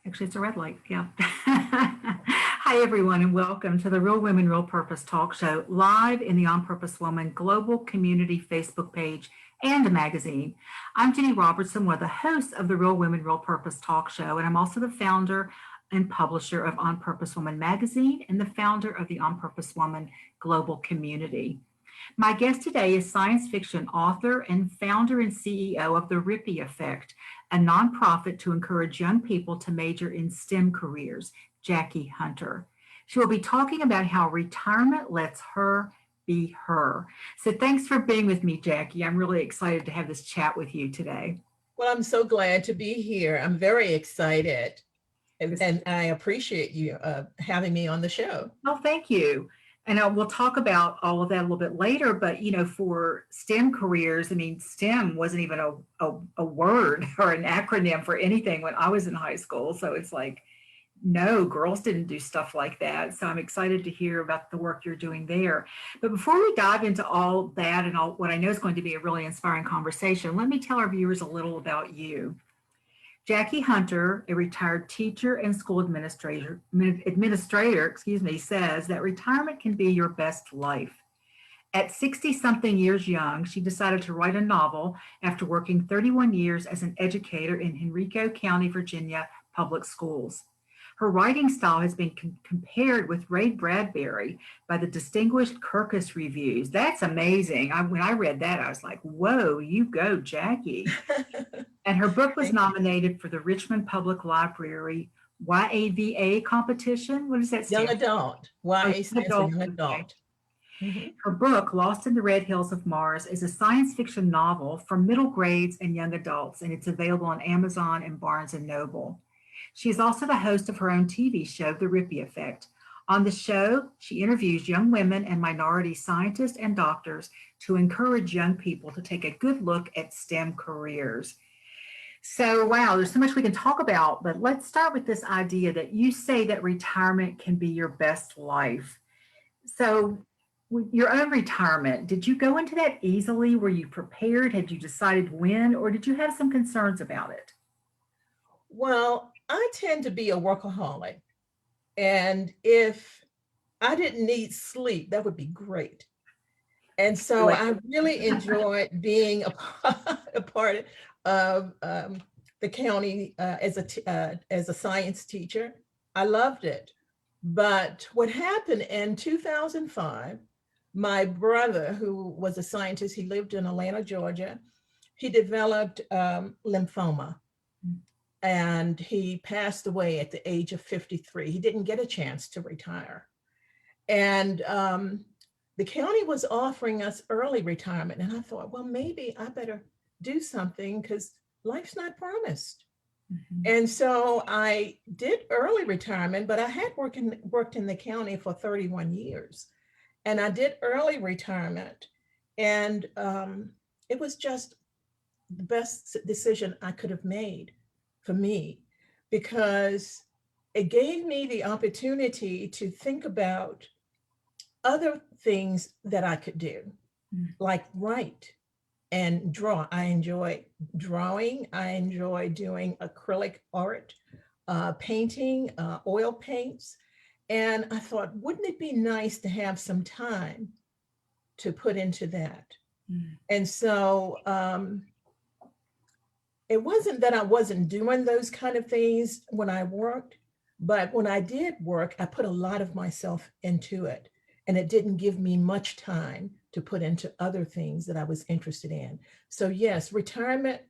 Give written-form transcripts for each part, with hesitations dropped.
Actually, it's a red light. Yeah. Hi, everyone, and welcome to the Real Women, Real Purpose talk show live in the On Purpose Woman Global Community Facebook page and magazine. I'm Ginny Robertson, one of the hosts of the Real Women, Real Purpose talk show, and I'm also the founder and publisher of On Purpose Woman magazine and the founder of the On Purpose Woman Global Community. My guest today is science fiction author and founder and CEO of the Rippy Effect, a nonprofit to encourage young people to major in STEM careers, Jackie Hunter. She will be talking about how retirement lets her be her. So thanks for being with me, Jackie. I'm really excited to have this chat with you today. Well, I'm so glad to be here. I'm very excited. And I appreciate you having me on the show. Oh, thank you. And we'll talk about all of that a little bit later, but for STEM careers, I mean, STEM wasn't even a word or an acronym for anything when I was in high school. So it's like, no, girls didn't do stuff like that. So I'm excited to hear about the work you're doing there. But before we dive into all that and all what I know is going to be a really inspiring conversation, let me tell our viewers a little about you. Jackie Hunter, a retired teacher and school administrator, says that retirement can be your best life. At 60-something years young, she decided to write a novel after working 31 years as an educator in Henrico County, Virginia public schools. Her writing style has been compared with Ray Bradbury by the distinguished Kirkus Reviews. That's amazing. When I read that, I was like, whoa, you go, Jackie. And her book was nominated for the Richmond Public Library YAVA competition. What does that stand for? Young adult. YA stands for young adult. Mm-hmm. Her book, Lost in the Red Hills of Mars, is a science fiction novel for middle grades and young adults, and it's available on Amazon and Barnes & Noble. She is also the host of her own TV show, The Rippy Effect. On the show, she interviews young women and minority scientists and doctors to encourage young people to take a good look at STEM careers. So, wow, there's so much we can talk about, but let's start with this idea that you say that retirement can be your best life. So, with your own retirement, did you go into that easily? Were you prepared? Had you decided when, or did you have some concerns about it? Well, I tend to be a workaholic. And if I didn't need sleep, that would be great. And so I really enjoyed being a part of the county as a science teacher. I loved it. But what happened in 2005, my brother, who was a scientist, he lived in Atlanta, Georgia, he developed lymphoma. And he passed away at the age of 53. He didn't get a chance to retire. And the county was offering us early retirement. And I thought, well, maybe I better do something because life's not promised. Mm-hmm. And so I did early retirement, but I had worked in the county for 31 years. And I did early retirement. And it was just the best decision I could have made for me, because it gave me the opportunity to think about other things that I could do, like write and draw. I enjoy drawing. I enjoy doing acrylic art, painting, oil paints. And I thought, wouldn't it be nice to have some time to put into that? And so it wasn't that I wasn't doing those kind of things when I worked, but when I did work, I put a lot of myself into it. And it didn't give me much time to put into other things that I was interested in. So yes, retirement,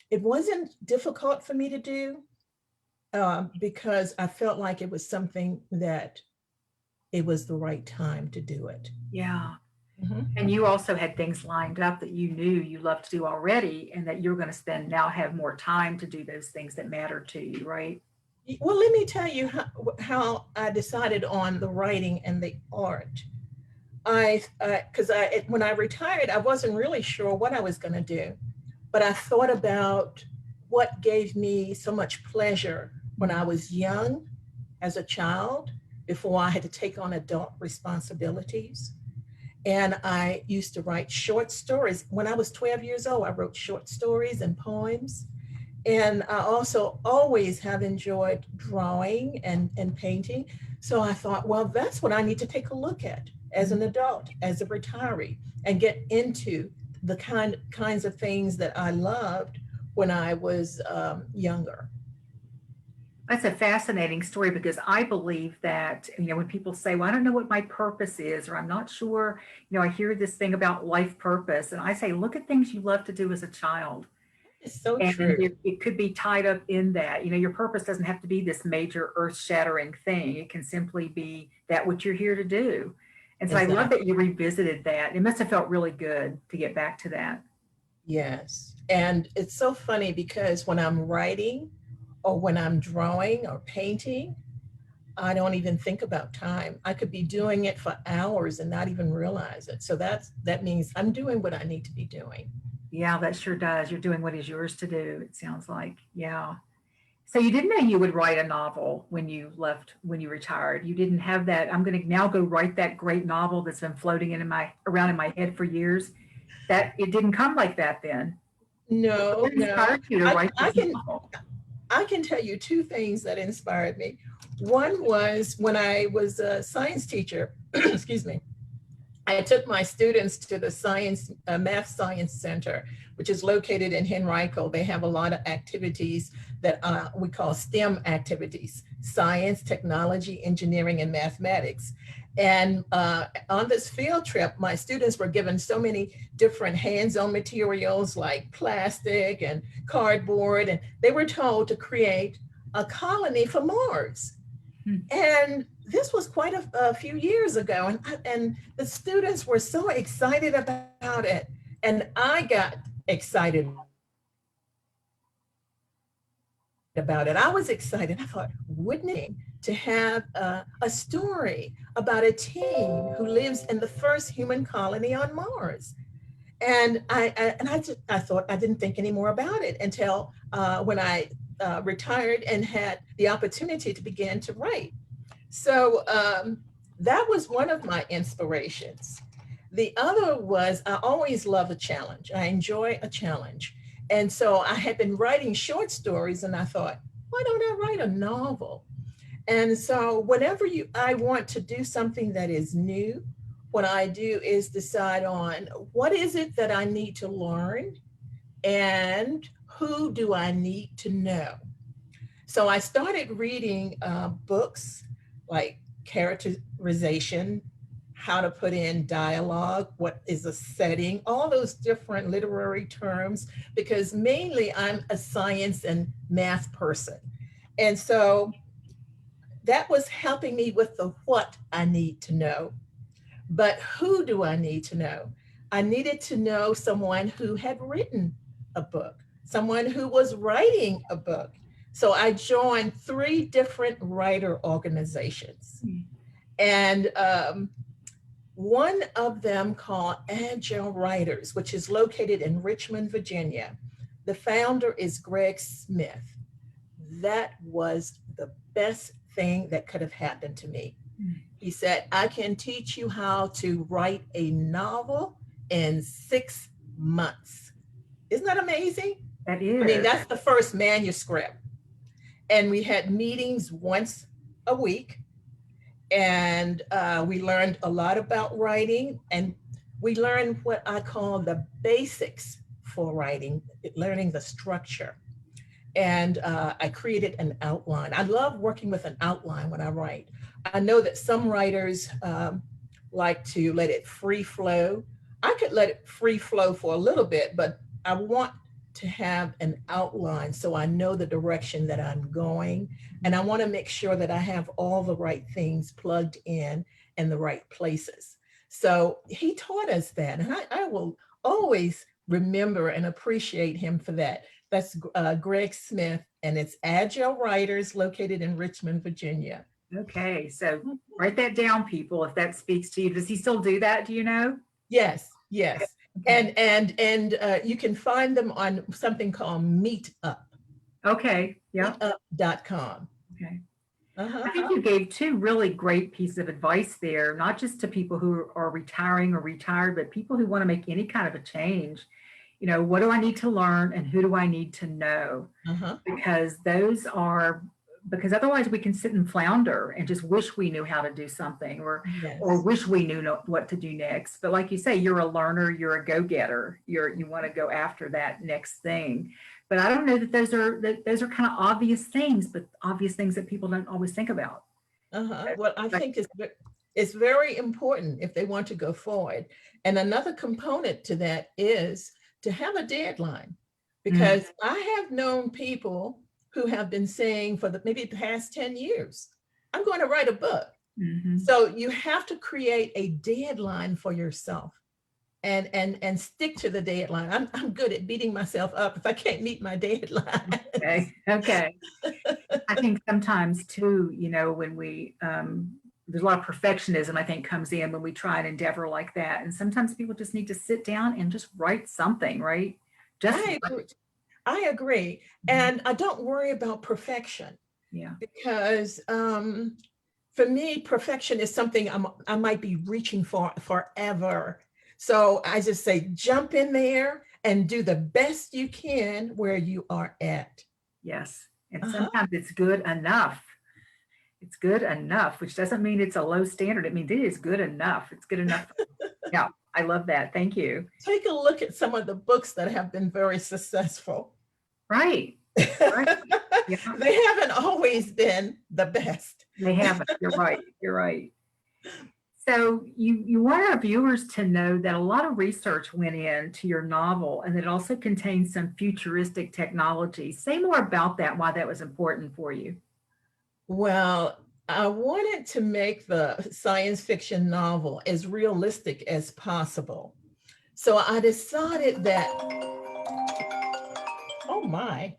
it wasn't difficult for me to do because I felt like it was something that it was the right time to do it. Yeah. Mm-hmm. And you also had things lined up that you knew you loved to do already and that you're going to have more time to do those things that matter to you, right? Well, let me tell you how I decided on the writing and the art. When I retired, I wasn't really sure what I was going to do, but I thought about what gave me so much pleasure when I was young as a child, before I had to take on adult responsibilities. And I used to write short stories. When I was 12 years old, I wrote short stories and poems. And I also always have enjoyed drawing and painting. So I thought, well, that's what I need to take a look at as an adult, as a retiree, and get into the kinds of things that I loved when I was younger. That's a fascinating story because I believe that, when people say, well, I don't know what my purpose is, or I'm not sure, I hear this thing about life purpose. And I say, look at things you love to do as a child. It's so And true. it could be tied up in that. Your purpose doesn't have to be this major earth shattering thing. It can simply be that what you're here to do. And so I love Exactly. that you revisited that. It must have felt really good to get back to that. Yes. And it's so funny because when I'm writing or when I'm drawing or painting, I don't even think about time. I could be doing it for hours and not even realize it. So that means I'm doing what I need to be doing. Yeah, that sure does. You're doing what is yours to do, it sounds like. Yeah. So you didn't know you would write a novel when you left, when you retired. You didn't have that. I'm going to now go write that great novel that's been floating around in my head for years. That it didn't come like that then. No, What no. inspired you to I, write I this can novel? I can tell you two things that inspired me. One was when I was a science teacher, excuse me, I took my students to the math science center, which is located in Henrico. They have a lot of activities that we call STEM activities: science, technology, engineering, and mathematics. And on this field trip, my students were given so many different hands-on materials like plastic and cardboard, and they were told to create a colony for Mars. Hmm. And this was quite a few years ago, and the students were so excited about it, and I got excited about it. I was excited. I thought, wouldn't it to have a story about a teen who lives in the first human colony on Mars? And I thought I didn't think any more about it until when I retired and had the opportunity to begin to write. So that was one of my inspirations. The other was I always love a challenge. I enjoy a challenge. And so I had been writing short stories and I thought, why don't I write a novel? And so whenever I want to do something that is new, what I do is decide on what is it that I need to learn and who do I need to know. So I started reading books like characterization, how to put in dialogue, what is a setting, all those different literary terms, because mainly I'm a science and math person. And so that was helping me with the what I need to know. But who do I need to know? I needed to know someone who had written a book, someone who was writing a book. So I joined 3 different writer organizations. And one of them called Agile Writers, which is located in Richmond, Virginia. The founder is Greg Smith. That was the best thing that could have happened to me. He said, I can teach you how to write a novel in 6 months. Isn't that amazing? That I mean, is. that's the first manuscript. And we had meetings once a week. And we learned a lot about writing. And we learned what I call the basics for writing, learning the structure. And I created an outline. I love working with an outline when I write. I know that some writers like to let it free flow. I could let it free flow for a little bit, but I want to have an outline so I know the direction that I'm going. And I want to make sure that I have all the right things plugged in the right places. So he taught us that. And I will always remember and appreciate him for that. That's Greg Smith, and it's Agile Writers located in Richmond, Virginia. Okay, so write that down, people, if that speaks to you. Does he still do that? Do you know? Yes, yes. Okay. And you can find them on something called Meetup. Okay. Yeah. Meetup.com. Okay. Uh-huh. I think you gave 2 really great pieces of advice there, not just to people who are retiring or retired, but people who want to make any kind of a change. You know, what do I need to learn and who do I need to know? Uh-huh. Because because otherwise we can sit and flounder and just wish we knew how to do something, or Yes. wish we knew what to do next. But like you say, you're a learner, you're a go-getter, you want to go after that next thing. But I don't know that those are kind of obvious things, but obvious things that people don't always think about. Uh-huh. Well, I think it's very important if they want to go forward. And another component to that is to have a deadline, because I have known people who have been saying for maybe the past 10 years, I'm going to write a book. Mm-hmm. So you have to create a deadline for yourself and stick to the deadline. I'm good at beating myself up if I can't meet my deadline. Okay. I think sometimes too, you know, when there's a lot of perfectionism, I think, comes in when we try an endeavor like that. And sometimes people just need to sit down and just write something, right? I agree. And I don't worry about perfection. Yeah. Because for me, perfection is something I might be reaching for forever. So I just say, jump in there and do the best you can where you are at. Yes. And sometimes it's good enough. It's good enough, which doesn't mean it's a low standard. It means it is good enough. It's good enough. Yeah, I love that. Thank you. Take a look at some of the books that have been very successful. Right. Right. Yeah. They haven't always been the best. They haven't. You're right. You're right. So you want our viewers to know that a lot of research went into your novel and that it also contains some futuristic technology. Say more about that, why that was important for you. Well, I wanted to make the science fiction novel as realistic as possible. So I decided that, oh my,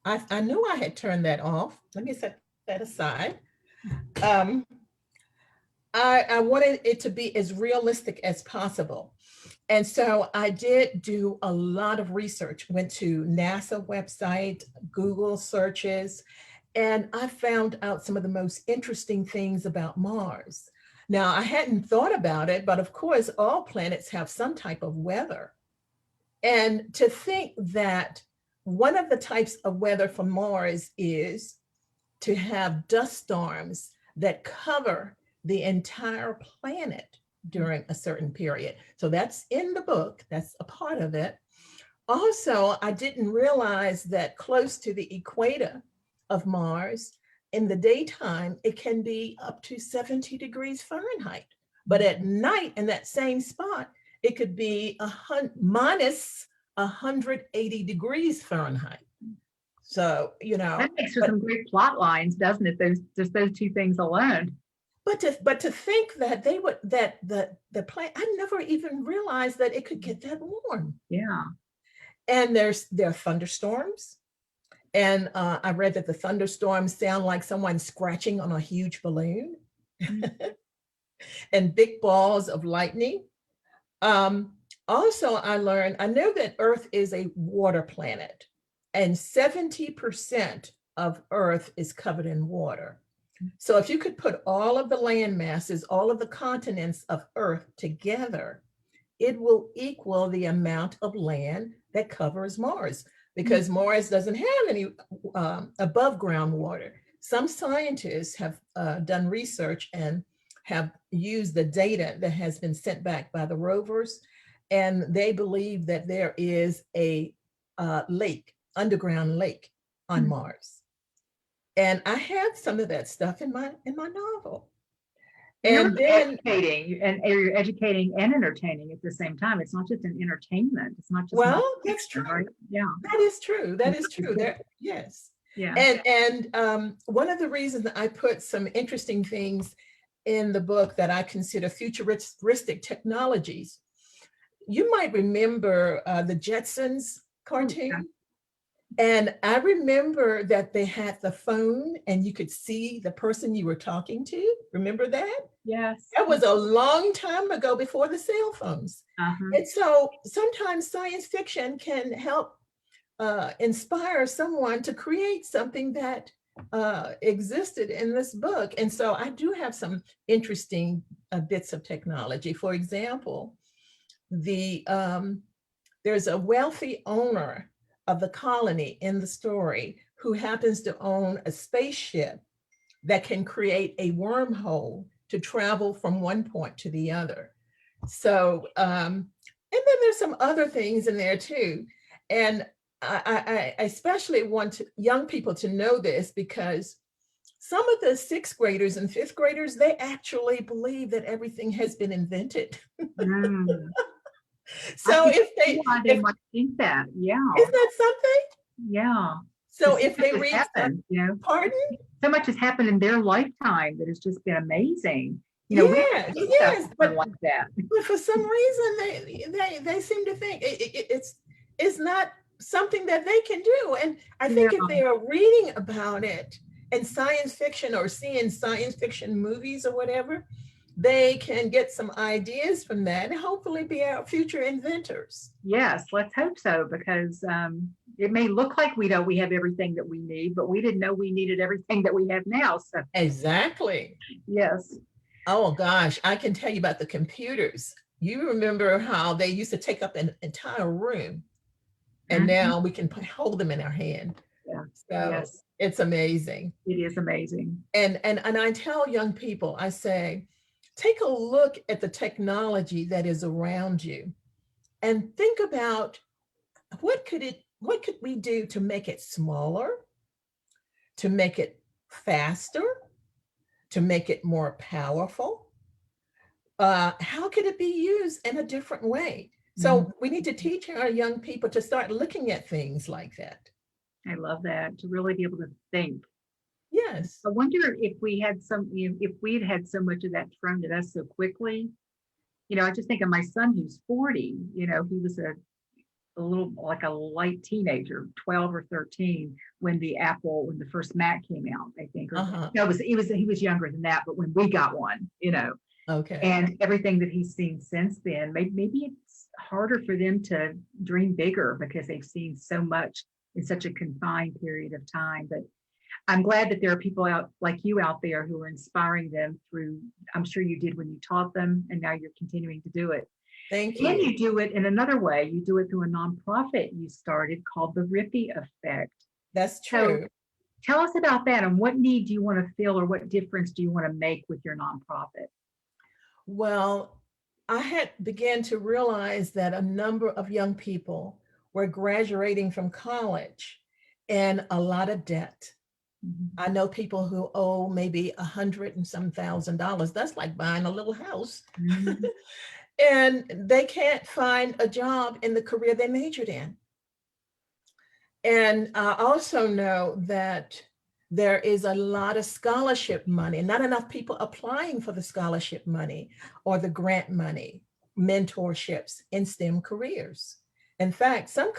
I knew I had turned that off. Let me set that aside. I wanted it to be as realistic as possible. And so I did do a lot of research, went to NASA website, Google searches, and I found out some of the most interesting things about Mars. Now, I hadn't thought about it, but of course, all planets have some type of weather. And to think that one of the types of weather for Mars is to have dust storms that cover the entire planet during a certain period. So that's in the book, that's a part of it. Also, I didn't realize that close to the equator of Mars, in the daytime, it can be up to 70 degrees Fahrenheit. But at night, in that same spot, it could be minus 180 degrees Fahrenheit. So, you know. That makes for some great plot lines, doesn't it? Those two things alone. But to think that they would, that the planet, I never even realized that it could get that warm. Yeah. And there are thunderstorms. And I read that the thunderstorms sound like someone scratching on a huge balloon and big balls of lightning. Also, I know that Earth is a water planet and 70% of Earth is covered in water. So if you could put all of the land masses, all of the continents of Earth together, it will equal the amount of land that covers Mars, because Mars doesn't have any above ground water. Some scientists have done research and have used the data that has been sent back by the rovers, and they believe that there is a underground lake on Mars. And I have some of that stuff in my novel. And then you're educating and entertaining at the same time. It's not just an entertainment. It's not just that's true. Right? Yeah, that is true. That is true. Yes. Yeah. And one of the reasons that I put some interesting things in the book that I consider futuristic technologies. You might remember the Jetsons cartoon. Yeah. And I remember that they had the phone and you could see the person you were talking to. Remember that? Yes. That was a long time ago, before the cell phones. And so sometimes science fiction can help inspire someone to create something that existed in this book. And so I do have some interesting bits of technology. For example, the there's a wealthy owner of the colony in the story who happens to own a spaceship that can create a wormhole to travel from one point to the other. So, and then there's some other things in there too. And I especially want young people to know this, because some of the sixth graders and fifth graders, they actually believe that everything has been invented. Mm. So if they might think that, yeah. Isn't that something? Yeah. So if they read, happened, pardon? So much has happened in their lifetime that has just been amazing. Yes, but like that. But for some reason, they seem to think it's not something that they can do. And I think if they are reading about it in science fiction or seeing science fiction movies or whatever, they can get some ideas from that and hopefully be our future inventors. Yes, let's hope so, because it may look like we have everything that we need, but we didn't know we needed everything that we have now. So exactly. Yes. Oh gosh, I can tell you about the computers. You remember how they used to take up an entire room, and now we can hold them in our hand. Yeah. So yes. It's amazing. It is amazing. And I tell young people, I say, take a look at the technology that is around you and think about what could we do to make it smaller, to make it faster, to make it more powerful. How could it be used in a different way? So we need to teach our young people to start looking at things like that. I love that, to really be able to think. Yes. I wonder if we had if we'd had so much of that thrown at us so quickly. I just think of my son who's 40, he was a little, like a light teenager, 12 or 13, when the first Mac came out, I think. No, he was younger than that, but when we got one, Okay. And everything that he's seen since then, maybe it's harder for them to dream bigger because they've seen so much in such a confined period of time. But I'm glad that there are people like you out there who are inspiring them through, I'm sure you did when you taught them, and now you're continuing to do it. Thank you. And you do it in another way. You do it through a nonprofit you started called the Rippy Effect. That's true. So tell us about that, and what need do you want to fill, or what difference do you want to make with your nonprofit? Well, I had began to realize that a number of young people were graduating from college in a lot of debt. I know people who owe maybe $100 and some $1,000. That's like buying a little house. And they can't find a job in the career they majored in. And I also know that there is a lot of scholarship money, not enough people applying for the scholarship money or the grant money, mentorships in STEM careers. In fact, some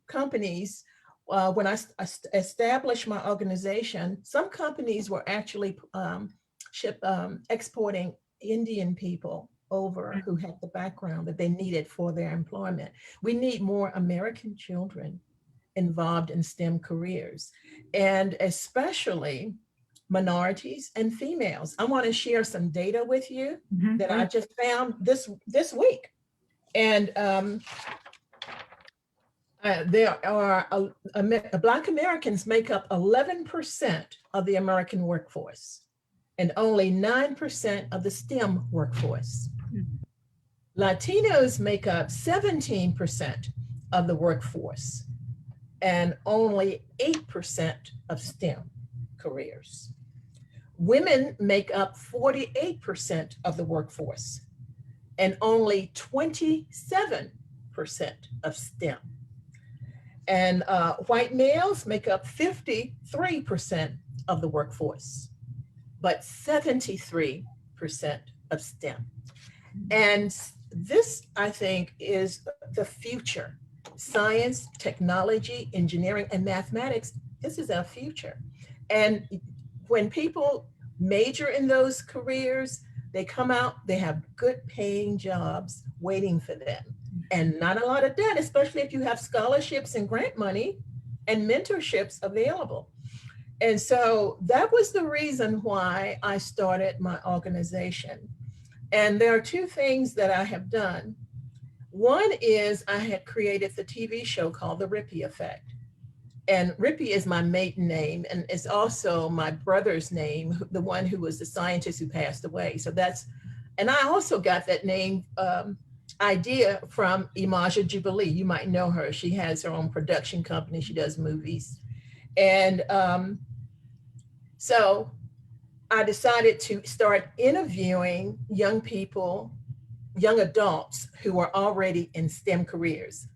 companies, when I established my organization, some companies were actually exporting Indian people over who had the background that they needed for their employment. We need more American children involved in STEM careers, and especially minorities and females. I want to share some data with you that I just found this week. And there are Black Americans make up 11% of the American workforce and only 9% of the STEM workforce. Latinos make up 17% of the workforce and only 8% of STEM careers. Women make up 48% of the workforce and only 27% of STEM. And white males make up 53% of the workforce, but 73% of STEM. And this, I think, is the future. Science, technology, engineering, and mathematics, this is our future. And when people major in those careers, they come out, they have good paying jobs waiting for them. And not a lot of debt, especially if you have scholarships and grant money and mentorships available. And so that was the reason why I started my organization. And there are two things that I have done. One is I had created the TV show called The Rippy Effect. And Rippy is my maiden name, and it's also my brother's name, the one who was the scientist who passed away. So that's, and I also got that name idea from Imaja Jubilee. You might know her. She has her own production company. She does movies. And so I decided to start interviewing young people, young adults who are already in STEM careers,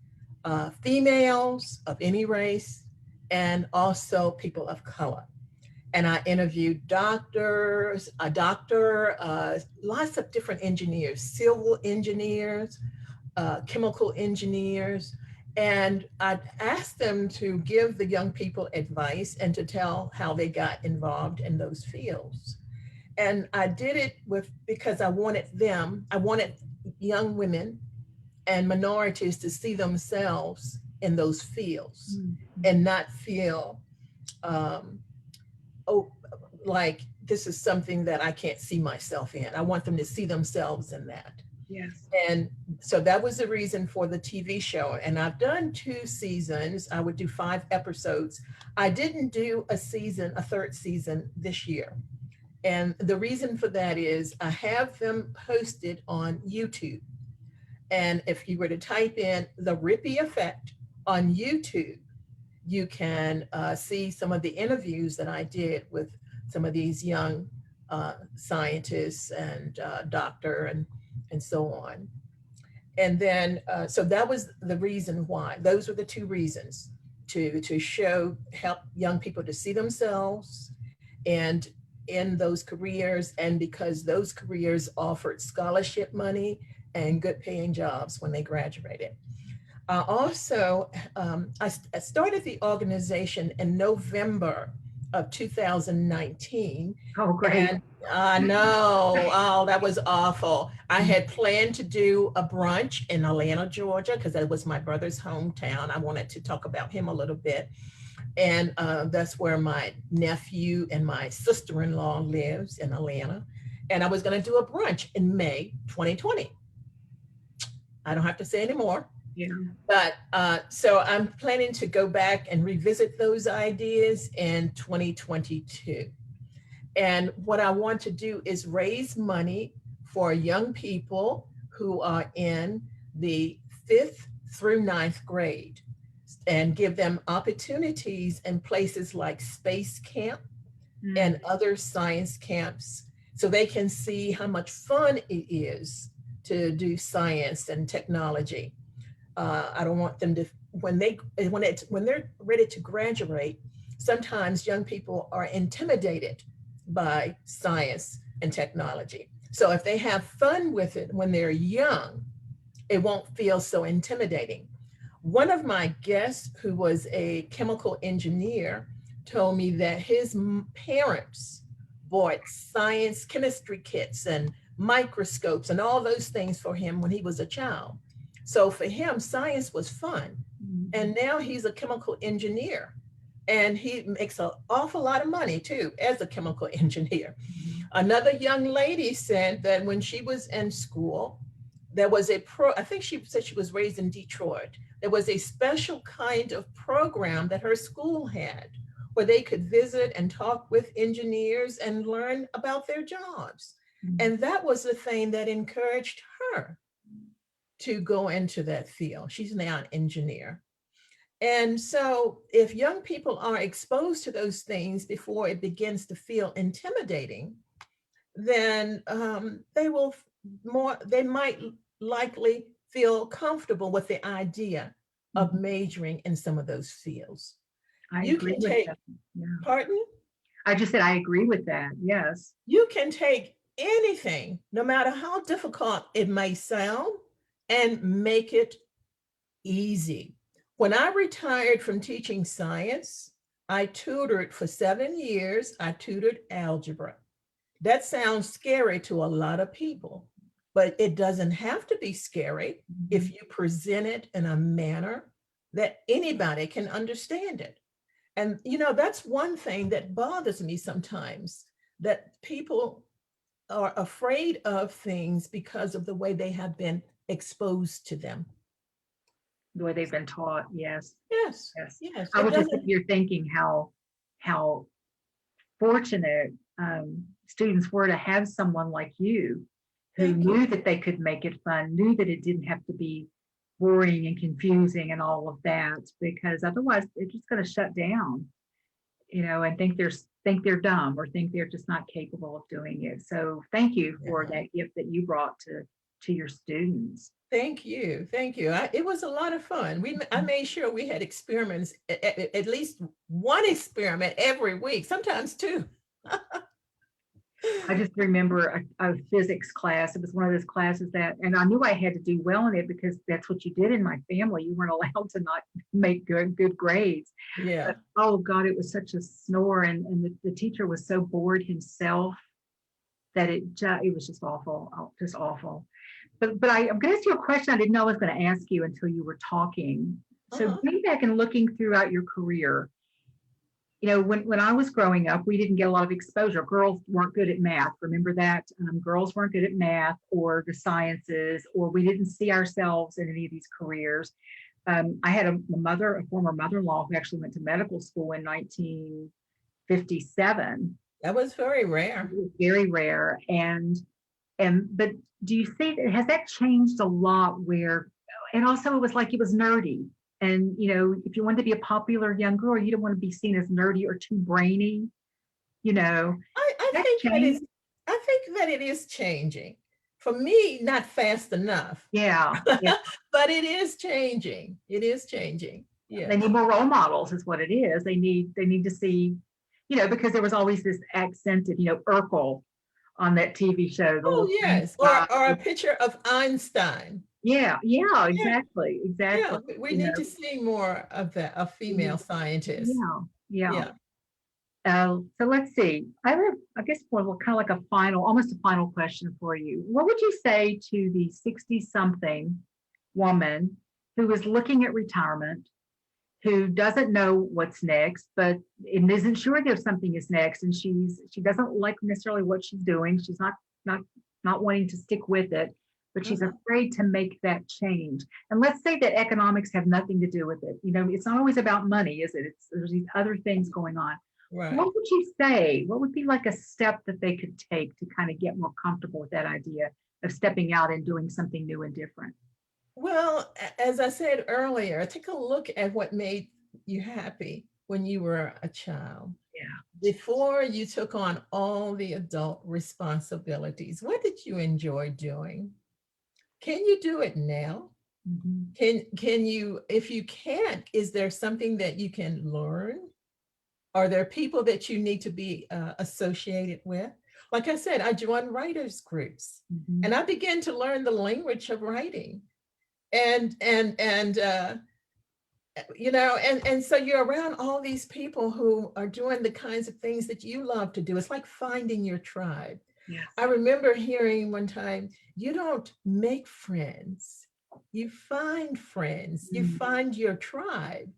females of any race, and also people of color. And I interviewed doctors, lots of different engineers, civil engineers, chemical engineers, and I asked them to give the young people advice and to tell how they got involved in those fields. And I did it because I wanted young women and minorities to see themselves in those fields and not feel, oh, like this is something that I can't see myself in. I want them to see themselves in that. Yes. And so that was the reason for the TV show. And I've done 2 seasons. I would do 5 episodes. I didn't do a third season this year. And the reason for that is I have them posted on YouTube. And if you were to type in The Rippy Effect on YouTube, you can see some of the interviews that I did with some of these young scientists and doctor and so on. And then, so that was the reason why. Those were the 2 reasons, to help young people to see themselves and in those careers, and because those careers offered scholarship money and good paying jobs when they graduated. Also, I started the organization in November of 2019. Oh, great. And I know, oh, that was awful. I had planned to do a brunch in Atlanta, Georgia, because that was my brother's hometown. I wanted to talk about him a little bit. And that's where my nephew and my sister-in-law lives, in Atlanta. And I was going to do a brunch in May 2020. I don't have to say anymore. Yeah. But so I'm planning to go back and revisit those ideas in 2022. And what I want to do is raise money for young people who are in the 5th through 9th grade and give them opportunities in places like Space Camp and other science camps, so they can see how much fun it is to do science and technology. I don't want them to, when they're ready to graduate, sometimes young people are intimidated by science and technology. So if they have fun with it when they're young, it won't feel so intimidating. One of my guests, who was a chemical engineer, told me that his parents bought science chemistry kits and microscopes and all those things for him when he was a child. So for him, science was fun. And now he's a chemical engineer, and he makes an awful lot of money too as a chemical engineer. Another young lady said that when she was in school, there was I think she said she was raised in Detroit. There was a special kind of program that her school had where they could visit and talk with engineers and learn about their jobs. And that was the thing that encouraged her to go into that field. She's now an engineer. And so if young people are exposed to those things before it begins to feel intimidating, then they might likely feel comfortable with the idea of majoring in some of those fields. I agree with that. Yeah. Pardon? I just said I agree with that. Yes. You can take anything, no matter how difficult it may sound, and make it easy. When I retired from teaching science, I tutored for 7 years. I tutored algebra. That sounds scary to a lot of people, but it doesn't have to be scary if you present it in a manner that anybody can understand it. And that's one thing that bothers me sometimes, that people are afraid of things because of the way they have been exposed to them. The way they've been taught. Yes. Yes. Yes. Yes. I It was just doesn't. here thinking how fortunate students were to have someone like you who Thank you. knew that they could make it fun, knew that it didn't have to be boring and confusing and all of that, because otherwise it's just going to shut down, and think they're dumb or think they're just not capable of doing it. So thank you for Yeah. that gift that you brought to your students. Thank you. Thank you. It was a lot of fun. I made sure we had experiments, at least one experiment every week, sometimes two. I just remember a physics class. It was one of those classes and I knew I had to do well in it because that's what you did in my family. You weren't allowed to not make good grades. Yeah. But, oh God, it was such a snore. And the teacher was so bored himself that it was just awful, just awful. But I'm going to ask you a question I didn't know I was going to ask you until you were talking. So going back and looking throughout your career, when I was growing up, we didn't get a lot of exposure. Girls weren't good at math. Remember that? Girls weren't good at math or the sciences, or we didn't see ourselves in any of these careers. I had a former mother-in-law who actually went to medical school in 1957. That was very rare. It was very rare. But do you see, has that changed a lot and also it was like it was nerdy. And, if you wanted to be a popular young girl, you don't want to be seen as nerdy or too brainy, I think that it is changing. For me, not fast enough. Yeah. But it is changing. It is changing. Yeah. They need more role models is what it is. They need to see, because there was always this accented, Urkel on that TV show. Oh, yes. Or a picture of Einstein. Yeah, exactly. Yeah, we need to see more of that, of female scientists. Yeah. So let's see. I guess kind of like almost a final question for you. What would you say to the 60-something woman who is looking at retirement, who doesn't know what's next, but isn't sure that something is next, and she doesn't like necessarily what she's doing. She's not wanting to stick with it, but she's afraid to make that change. And let's say that economics have nothing to do with it. It's not always about money, is it? There's these other things going on. Right. What would you say? What would be like a step that they could take to kind of get more comfortable with that idea of stepping out and doing something new and different? Well, as I said earlier, take a look at what made you happy when you were a child. Yeah. Before you took on all the adult responsibilities, what did you enjoy doing? Can you do it now? Mm-hmm. Can you, if you can't, is there something that you can learn? Are there people that you need to be associated with? Like I said, I joined writers groups, and I began to learn the language of writing. And so you're around all these people who are doing the kinds of things that you love to do. It's like finding your tribe. Yes. I remember hearing one time, you don't make friends, you find friends, you find your tribe.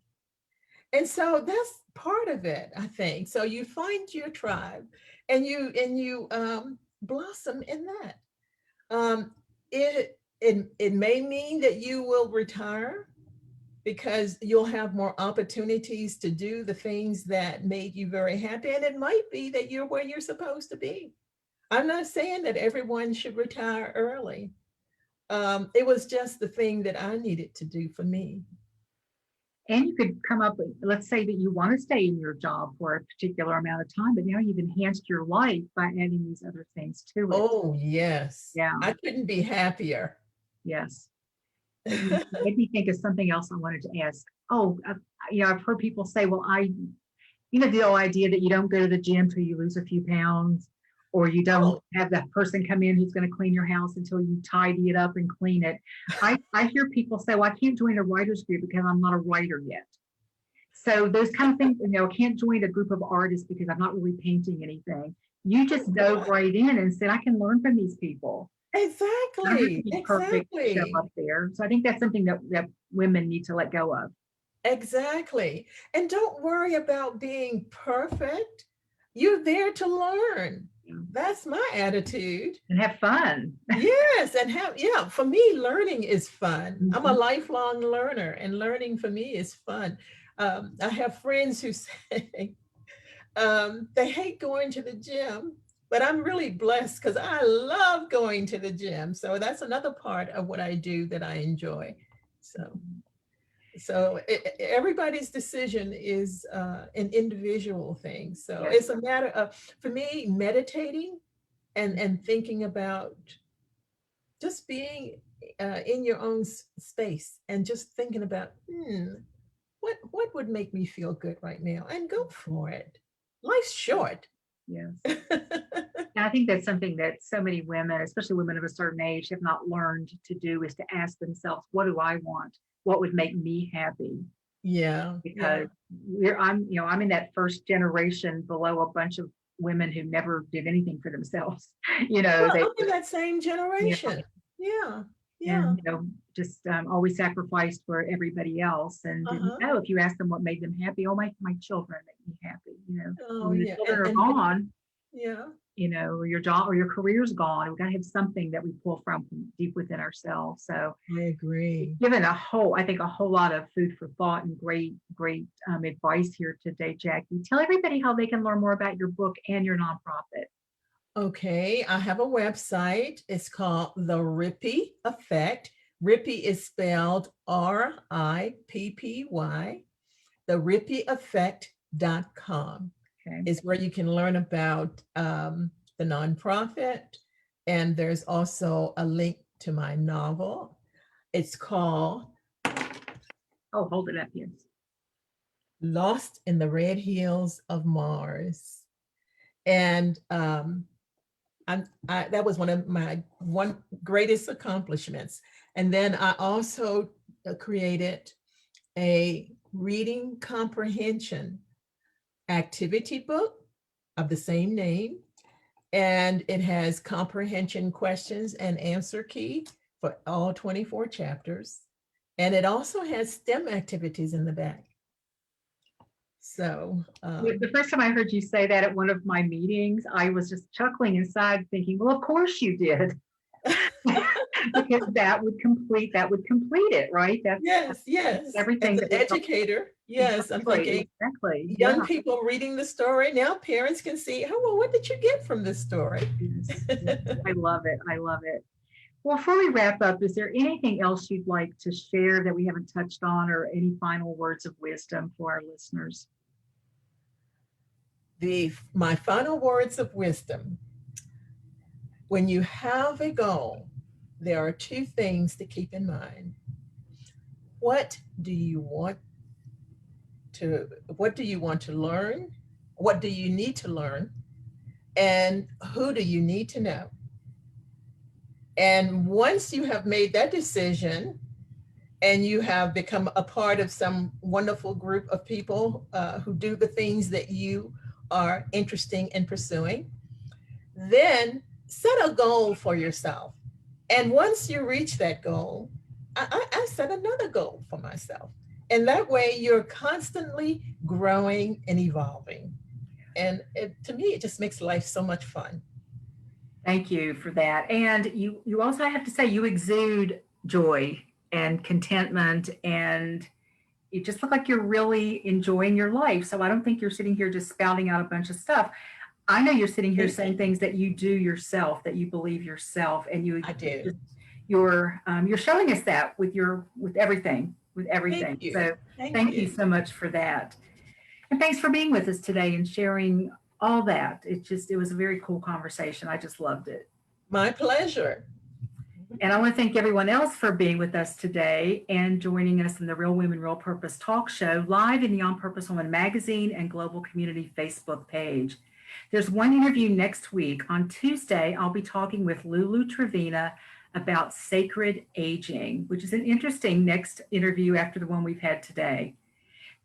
And so that's part of it, I think. So you find your tribe and you blossom in that. It may mean that you will retire because you'll have more opportunities to do the things that made you very happy. And it might be that you're where you're supposed to be. I'm not saying that everyone should retire early. It was just the thing that I needed to do for me. And you could come up with, let's say that you want to stay in your job for a particular amount of time, but now you've enhanced your life by adding these other things to it. Oh, yes. Yeah. I couldn't be happier. Yes. It made me think of something else I wanted to ask. I've heard people say, well, the whole idea that you don't go to the gym till you lose a few pounds, or you don't have that person come in who's going to clean your house until you tidy it up and clean it. I hear people say, well, I can't join a writer's group because I'm not a writer yet. So those kind of things, I can't join a group of artists because I'm not really painting anything. You just dove right in and said, I can learn from these people. Exactly. Exactly. Show up there. So I think that's something that women need to let go of. Exactly. And don't worry about being perfect. You're there to learn. That's my attitude. And have fun. Yes, and for me, learning is fun. I'm a Mhm. lifelong learner, and learning for me is fun. I have friends who say they hate going to the gym, but I'm really blessed because I love going to the gym. So that's another part of what I do that I enjoy. So, everybody's decision is an individual thing. So Yes. it's a matter of, for me, meditating and thinking about just being in your own space and just thinking about, what would make me feel good right now, and go for it. Life's short. Yes. And I think that's something that so many women, especially women of a certain age, have not learned to do, is to ask themselves, what do I want? What would make me happy? Yeah, yeah. Because I'm in that first generation below a bunch of women who never did anything for themselves. Well, They I'm in that same you generation. Yeah, yeah. and just always sacrificed for everybody else, and didn't Uh-huh. know, if you ask them what made them happy, oh, my children make me happy. Oh, When the yeah. children are And gone, yeah. or your job or your career's gone, we've got to have something that we pull from deep within ourselves. So I agree. given I think a whole lot of food for thought and great advice here today, Jackie. Tell everybody how they can learn more about your book and your nonprofit. Okay, I have a website. It's called The Rippy Effect. Rippy is spelled Rippy. TheRippyEffect.com Okay. is where you can learn about the nonprofit. And there's also a link to my novel. It's called Oh, hold it up, yes. Lost in the Red Hills of Mars. And that was one of my greatest accomplishments. And then I also created a reading comprehension activity book of the same name. And it has comprehension questions and answer key for all 24 chapters. And it also has STEM activities in the back. So The first time I heard you say that at one of my meetings, I was just chuckling inside thinking, well, of course you did. Because that would complete it, right? yes. Everything As that an we talk. educator, yes, I'm thinking Exactly. Yeah. young people reading the story. Now parents can see, oh, well, what did you get from this story? Yes. I love it. I love it. Well, before we wrap up, is there anything else you'd like to share that we haven't touched on, or any final words of wisdom for our listeners? My final words of wisdom: when you have a goal, there are two things to keep in mind. What do you want what do you want to learn? What do you need to learn? And who do you need to know? And once you have made that decision and you have become a part of some wonderful group of people who do the things that you are interested in pursuing, then set a goal for yourself. And once you reach that goal, I set another goal for myself. And that way you're constantly growing and evolving. And to me, it just makes life so much fun. Thank you for that. And you also have to say you exude joy and contentment, and you just look like you're really enjoying your life. So I don't think you're sitting here just spouting out a bunch of stuff. I know you're sitting here saying things that you do yourself, that you believe yourself, and I do. you're showing us that with everything, Thank you. So Thank you you. so much for that. And thanks for being with us today and sharing all that. It was a very cool conversation. I just loved it. My pleasure. And I want to thank everyone else for being with us today and joining us in the Real Women, Real Purpose talk show, live in the On Purpose Woman magazine and Global Community Facebook page. There's one interview next week. On Tuesday, I'll be talking with Lulu Trevina about sacred aging, which is an interesting next interview after the one we've had today.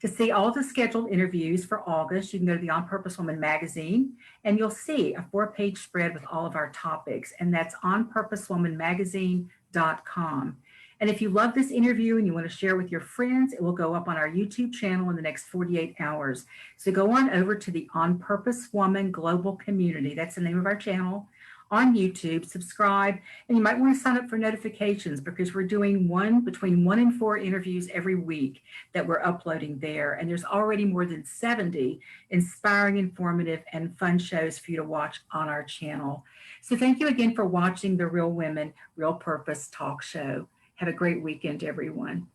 To see all the scheduled interviews for August, you can go to the On Purpose Woman magazine, and you'll see a 4-page spread with all of our topics, and that's onpurposewomanmagazine.com. And if you love this interview and you want to share with your friends, it will go up on our YouTube channel in the next 48 hours. So go on over to the On Purpose Woman Global Community. That's the name of our channel on YouTube. Subscribe, and you might want to sign up for notifications because we're doing between 1 and 4 interviews every week that we're uploading there. And there's already more than 70 inspiring, informative, and fun shows for you to watch on our channel. So thank you again for watching the Real Women, Real Purpose Talk Show. Have a great weekend, everyone.